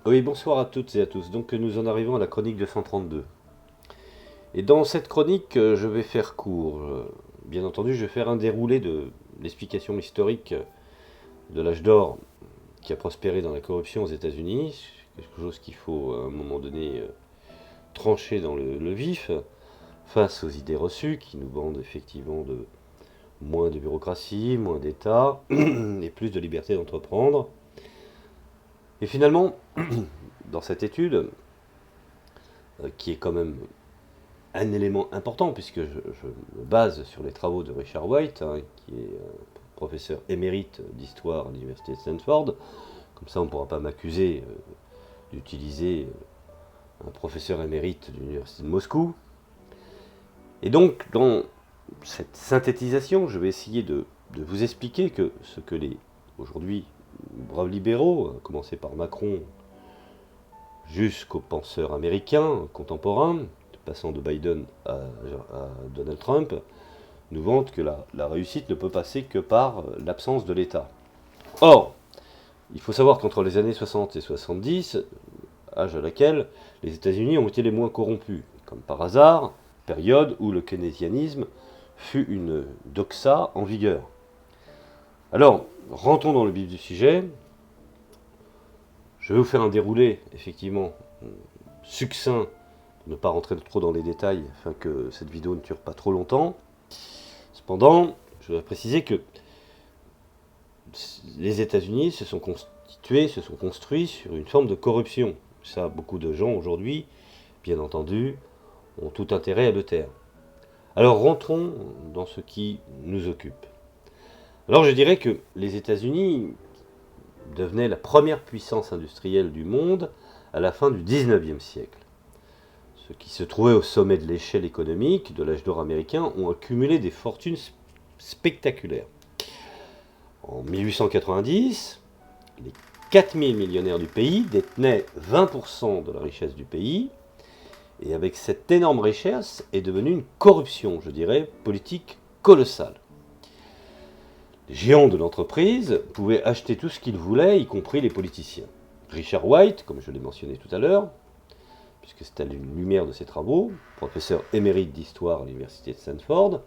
Oui, bonsoir à toutes et à tous. Donc nous en arrivons à la chronique 232. Et dans cette chronique, je vais faire court. Bien entendu, je vais faire un déroulé de l'explication historique de l'âge d'or qui a prospéré dans la corruption aux États-Unis. Quelque chose qu'il faut à un moment donné trancher dans le vif face aux idées reçues qui nous vendent effectivement de moins de bureaucratie, moins d'État et plus de liberté d'entreprendre. Et finalement, dans cette étude, qui est quand même un élément important, puisque je me base sur les travaux de Richard White, qui est professeur émérite d'histoire à l'université de Stanford. Comme ça, on ne pourra pas m'accuser d'utiliser un professeur émérite de l'université de Moscou. Et donc, dans cette synthétisation, je vais essayer de vous expliquer que ce que les, aujourd'hui, braves libéraux, à commencer par Macron, jusqu'aux penseurs américains contemporains, passant de Biden à Donald Trump, nous vantent que la réussite ne peut passer que par l'absence de l'État. Or, il faut savoir qu'entre les années 60 et 70, âge à laquelle les États-Unis ont été les moins corrompus, comme par hasard, période où le keynésianisme fut une doxa en vigueur. Alors, rentrons dans le vif du sujet. Je vais vous faire un déroulé, effectivement, succinct, pour ne pas rentrer trop dans les détails, afin que cette vidéo ne dure pas trop longtemps. Cependant, je dois préciser que les États-Unis se sont construits sur une forme de corruption. Ça, beaucoup de gens aujourd'hui, bien entendu, ont tout intérêt à le taire. Alors rentrons dans ce qui nous occupe. Alors je dirais que les États-Unis devenaient la première puissance industrielle du monde à la fin du XIXe siècle. Ceux qui se trouvaient au sommet de l'échelle économique de l'âge d'or américain ont accumulé des fortunes spectaculaires. En 1890, les 4000 millionnaires du pays détenaient 20% de la richesse du pays, et avec cette énorme richesse est devenue une corruption, je dirais, politique colossale. Les géants de l'entreprise pouvaient acheter tout ce qu'ils voulaient, y compris les politiciens. Richard White, comme je l'ai mentionné tout à l'heure, puisque c'est à la lumière de ses travaux, professeur émérite d'histoire à l'université de Stanford,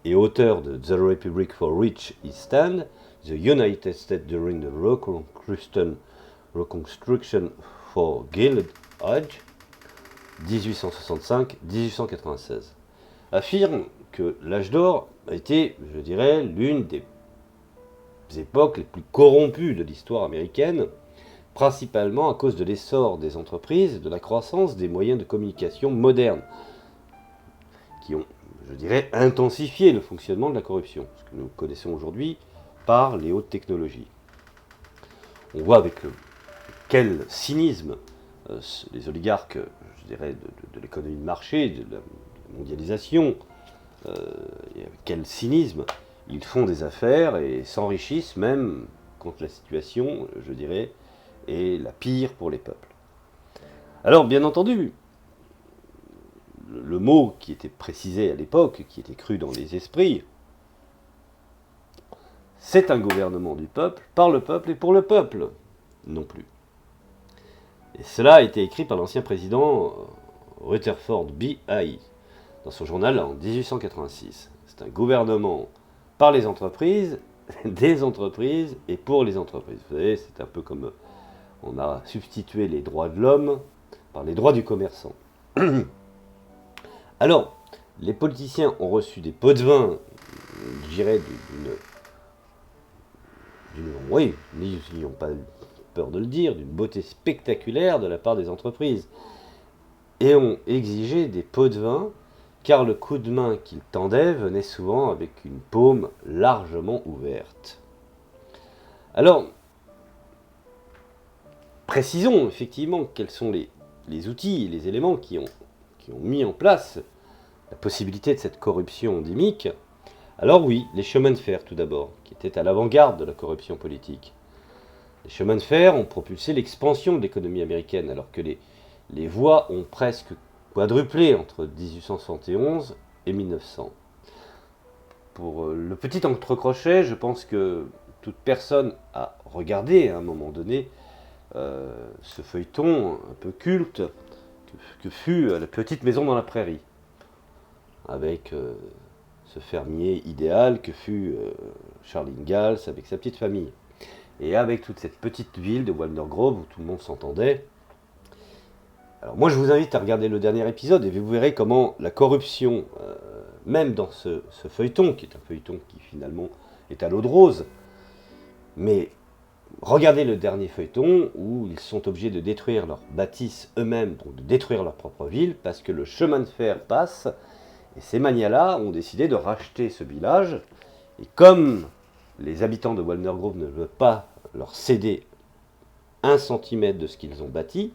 et auteur de The Republic for Which It Stands, The United States During the Reconstruction for Gilded Age, 1865-1896, affirme que l'âge d'or a été, je dirais, l'une des époques les plus corrompues de l'histoire américaine, principalement à cause de l'essor des entreprises et de la croissance des moyens de communication modernes, qui ont, je dirais, intensifié le fonctionnement de la corruption, ce que nous connaissons aujourd'hui par les hautes technologies. On voit avec quel cynisme les oligarques, je dirais, de l'économie de marché, de la mondialisation, et avec quel cynisme ils font des affaires et s'enrichissent même quand la situation, je dirais, est la pire pour les peuples. Alors, bien entendu, le mot qui était précisé à l'époque, qui était cru dans les esprits, c'est un gouvernement du peuple, par le peuple et pour le peuple, non plus. Et cela a été écrit par l'ancien président Rutherford B. Hayes dans son journal en 1886. C'est un gouvernement par les entreprises, des entreprises et pour les entreprises. Vous savez, c'est un peu comme on a substitué les droits de l'homme par les droits du commerçant. Alors, les politiciens ont reçu des pots de vin, je dirais, oui, ils n'ont pas peur de le dire, d'une beauté spectaculaire de la part des entreprises, et ont exigé des pots de vin, car le coup de main qu'ils tendaient venait souvent avec une paume largement ouverte. Alors, précisons effectivement quels sont les outils et les éléments qui ont mis en place la possibilité de cette corruption endémique. Alors oui, les chemins de fer tout d'abord, qui étaient à l'avant-garde de la corruption politique. Les chemins de fer ont propulsé l'expansion de l'économie américaine, alors que les voies ont presque quadruplé entre 1871 et 1900. Pour le petit entrecrochet, je pense que toute personne a regardé à un moment donné ce feuilleton un peu culte que fut La Petite Maison dans la Prairie, avec ce fermier idéal que fut Charles Ingalls avec sa petite famille. Et avec toute cette petite ville de Walmer Grove où tout le monde s'entendait. Alors moi je vous invite à regarder le dernier épisode et vous verrez comment la corruption, même dans ce feuilleton, qui est un feuilleton qui finalement est à l'eau de rose, mais regardez le dernier feuilleton où ils sont obligés de détruire leur bâtisse eux-mêmes, donc de détruire leur propre ville, parce que le chemin de fer passe, et ces manias-là ont décidé de racheter ce village, et comme les habitants de Walmer Grove ne veulent pas leur céder 1 centimètre de ce qu'ils ont bâti,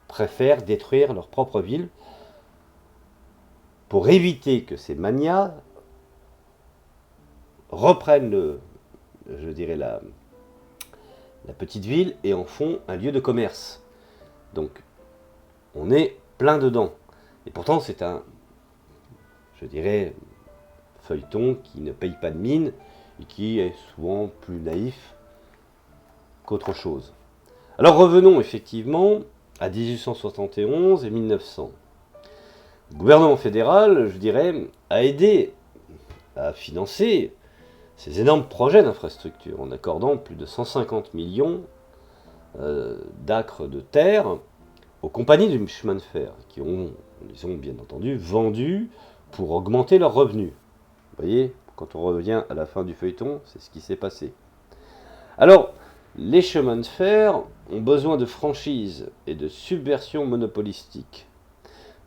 préfèrent détruire leur propre ville pour éviter que ces manias reprennent la petite ville et en font un lieu de commerce. Donc on est plein dedans. Et pourtant c'est un, feuilleton qui ne paye pas de mine et qui est souvent plus naïf qu'autre chose. Alors revenons effectivement à 1871 et 1900. Le gouvernement fédéral, a aidé à financer ces énormes projets d'infrastructure en accordant plus de 150 millions d'acres de terre aux compagnies du chemin de fer qui les ont bien entendu vendus pour augmenter leurs revenus. Vous voyez, quand on revient à la fin du feuilleton, c'est ce qui s'est passé. Alors, les chemins de fer ont besoin de franchises et de subversions monopolistiques.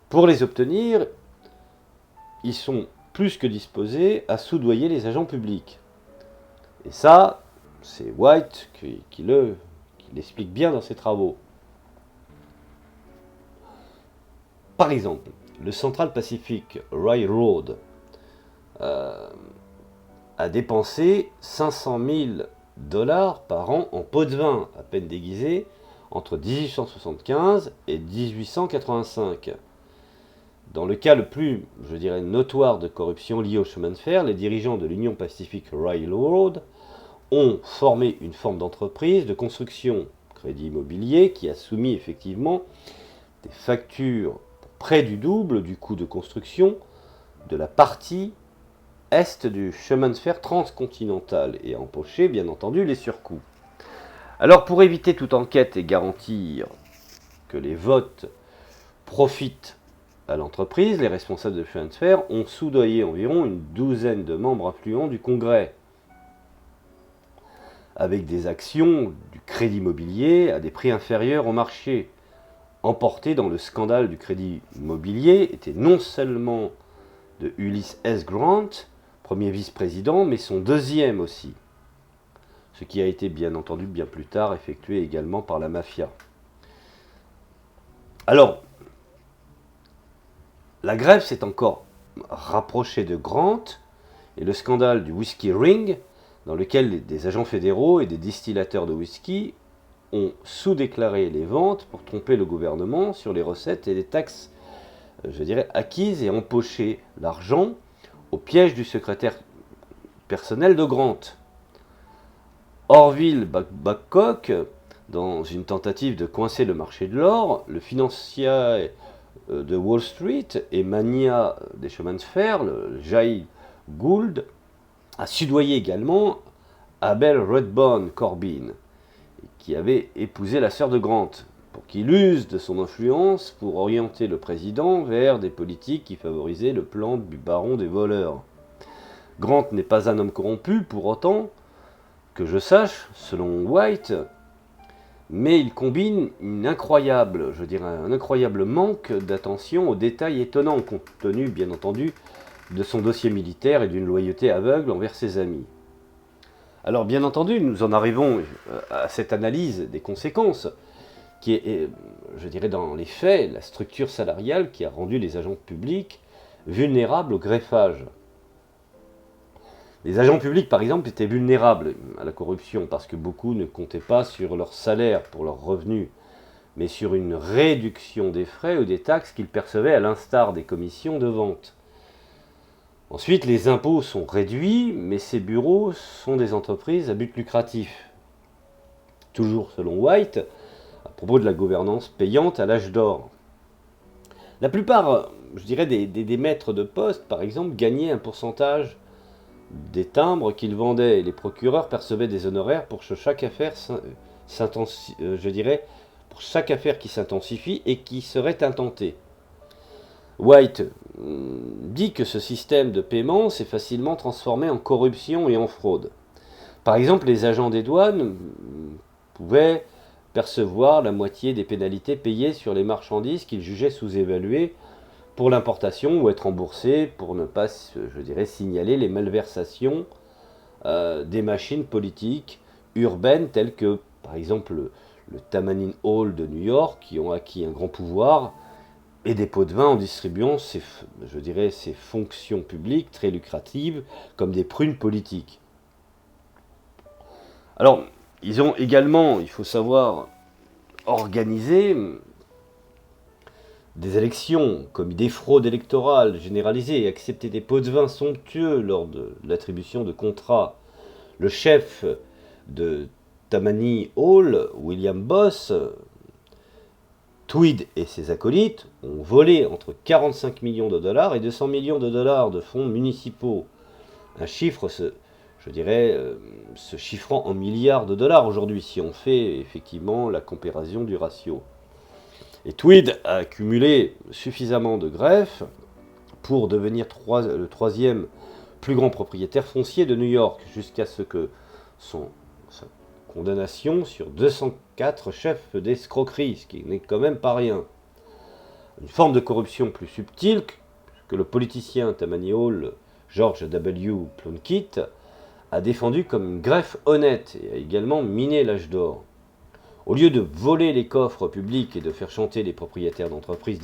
Pour les obtenir, ils sont plus que disposés à soudoyer les agents publics. Et ça, c'est White qui l'explique bien dans ses travaux. Par exemple, le Central Pacific Railroad a dépensé 500 000 $ par an en pots de vin, à peine déguisés, entre 1875 et 1885. Dans le cas le plus, notoire de corruption liée au chemin de fer, les dirigeants de l'Union Pacific Railroad ont formé une forme d'entreprise de construction, crédit immobilier, qui a soumis effectivement des factures près du double du coût de construction de la partie est du chemin de fer transcontinental et a empoché, bien entendu, les surcoûts. Alors, pour éviter toute enquête et garantir que les votes profitent à l'entreprise, les responsables de chemin de fer ont soudoyé environ une douzaine de membres influents du Congrès, avec des actions du crédit immobilier à des prix inférieurs au marché. Emporté dans le scandale du crédit immobilier était non seulement de Ulysses S. Grant, premier vice-président, mais son deuxième aussi. Ce qui a été bien entendu bien plus tard effectué également par la mafia. Alors, la grève s'est encore rapprochée de Grant et le scandale du Whisky Ring, dans lequel des agents fédéraux et des distillateurs de whisky ont sous-déclaré les ventes pour tromper le gouvernement sur les recettes et les taxes, acquises et empocher l'argent au piège du secrétaire personnel de Grant. Orville Babcock, dans une tentative de coincer le marché de l'or, le financier de Wall Street et mania des chemins de fer, le Jay Gould, a soudoyé également Abel Redbone Corbin, qui avait épousé la sœur de Grant, pour qu'il use de son influence pour orienter le président vers des politiques qui favorisaient le plan du baron des voleurs. Grant n'est pas un homme corrompu, pour autant, que je sache, selon White, mais il combine un incroyable manque d'attention aux détails étonnants, compte tenu, bien entendu, de son dossier militaire et d'une loyauté aveugle envers ses amis. Alors, bien entendu, nous en arrivons à cette analyse des conséquences, qui est, dans les faits, la structure salariale qui a rendu les agents publics vulnérables au greffage. Les agents publics, par exemple, étaient vulnérables à la corruption parce que beaucoup ne comptaient pas sur leur salaire pour leurs revenus, mais sur une réduction des frais ou des taxes qu'ils percevaient à l'instar des commissions de vente. Ensuite, les impôts sont réduits, mais ces bureaux sont des entreprises à but lucratif. Toujours selon White, à propos de la gouvernance payante à l'âge d'or. La plupart, je dirais, des maîtres de poste, par exemple, gagnaient un pourcentage des timbres qu'ils vendaient. Et les procureurs percevaient des honoraires pour chaque affaire, je dirais, pour chaque affaire qui s'intensifie et qui serait intentée. White dit que ce système de paiement s'est facilement transformé en corruption et en fraude. Par exemple, les agents des douanes pouvaient percevoir la moitié des pénalités payées sur les marchandises qu'ils jugeaient sous-évaluées pour l'importation ou être remboursés pour ne pas, je dirais, signaler les malversations des machines politiques urbaines telles que, par exemple, le Tammany Hall de New York, qui ont acquis un grand pouvoir, et des pots de vin en distribuant ces fonctions publiques très lucratives comme des prunes politiques. Alors, ils ont également, il faut savoir, organisé des élections, commis des fraudes électorales généralisées et accepté des pots de vin somptueux lors de l'attribution de contrats. Le chef de Tammany Hall, William Boss, Tweed et ses acolytes ont volé entre 45 millions de dollars et 200 millions de dollars de fonds municipaux. Un chiffre, je dirais, se chiffrant en milliards de dollars aujourd'hui, si on fait effectivement la comparaison du ratio. Et Tweed a accumulé suffisamment de greffes pour devenir le troisième plus grand propriétaire foncier de New York, jusqu'à ce que sa condamnation sur 204 chefs d'escroquerie, ce qui n'est quand même pas rien. Une forme de corruption plus subtile que le politicien Tammany Hall, George W. Plunkett, a défendu comme une greffe honnête et a également miné l'âge d'or. Au lieu de voler les coffres publics et de faire chanter les propriétaires d'entreprises,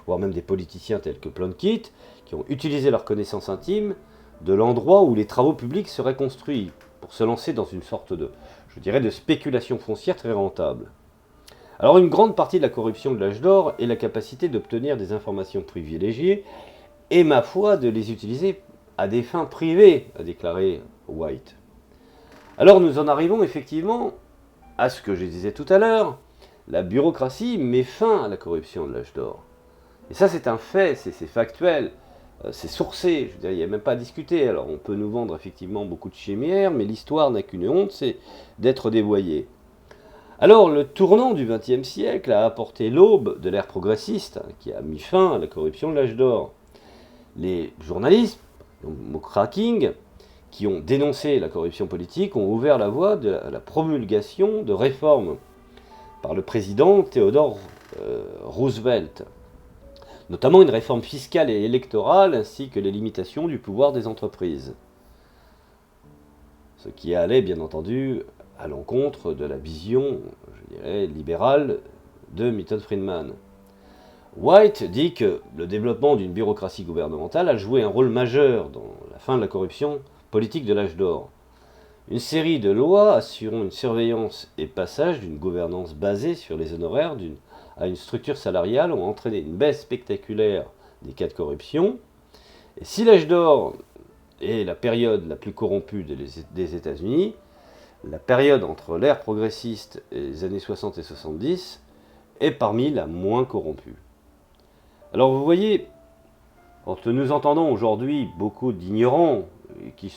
voire même des politiciens tels que Plunkett, qui ont utilisé leur connaissance intime de l'endroit où les travaux publics seraient construits, pour se lancer dans une sorte de, je dirais, de spéculation foncière très rentable. Alors une grande partie de la corruption de l'âge d'or est la capacité d'obtenir des informations privilégiées et, ma foi, de les utiliser à des fins privées, a déclaré White. Alors nous en arrivons effectivement à ce que je disais tout à l'heure, la bureaucratie met fin à la corruption de l'âge d'or. Et ça c'est un fait, c'est factuel, c'est sourcé, je veux dire, il n'y a même pas à discuter. Alors on peut nous vendre effectivement beaucoup de chimères, mais l'histoire n'a qu'une honte, c'est d'être dévoyé. Alors le tournant du XXe siècle a apporté l'aube de l'ère progressiste, qui a mis fin à la corruption de l'âge d'or. Les journalistes, McCracken, qui ont dénoncé la corruption politique, ont ouvert la voie à la promulgation de réformes par le président Theodore Roosevelt, notamment une réforme fiscale et électorale, ainsi que les limitations du pouvoir des entreprises. Ce qui allait, bien entendu, à l'encontre de la vision, je dirais, libérale de Milton Friedman. White dit que le développement d'une bureaucratie gouvernementale a joué un rôle majeur dans la fin de la corruption politique de l'âge d'or. Une série de lois assurant une surveillance et passage d'une gouvernance basée sur les honoraires à une structure salariale ont entraîné une baisse spectaculaire des cas de corruption. Et si l'âge d'or est la période la plus corrompue des États-Unis, la période entre l'ère progressiste et les années 60 et 70 est parmi la moins corrompue. Alors vous voyez, quand nous entendons aujourd'hui beaucoup d'ignorants qui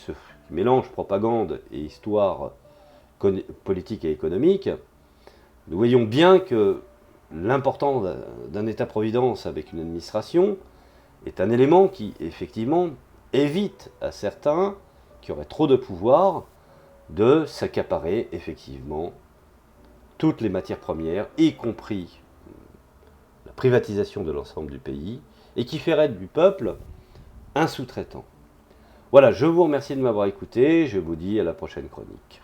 mélangent propagande et histoire politique et économique, nous voyons bien que l'importance d'un État-providence avec une administration est un élément qui, effectivement, évite à certains qui auraient trop de pouvoir de s'accaparer, effectivement, toutes les matières premières, y compris la privatisation de l'ensemble du pays, et qui ferait du peuple un sous-traitant. Voilà, je vous remercie de m'avoir écouté, je vous dis à la prochaine chronique.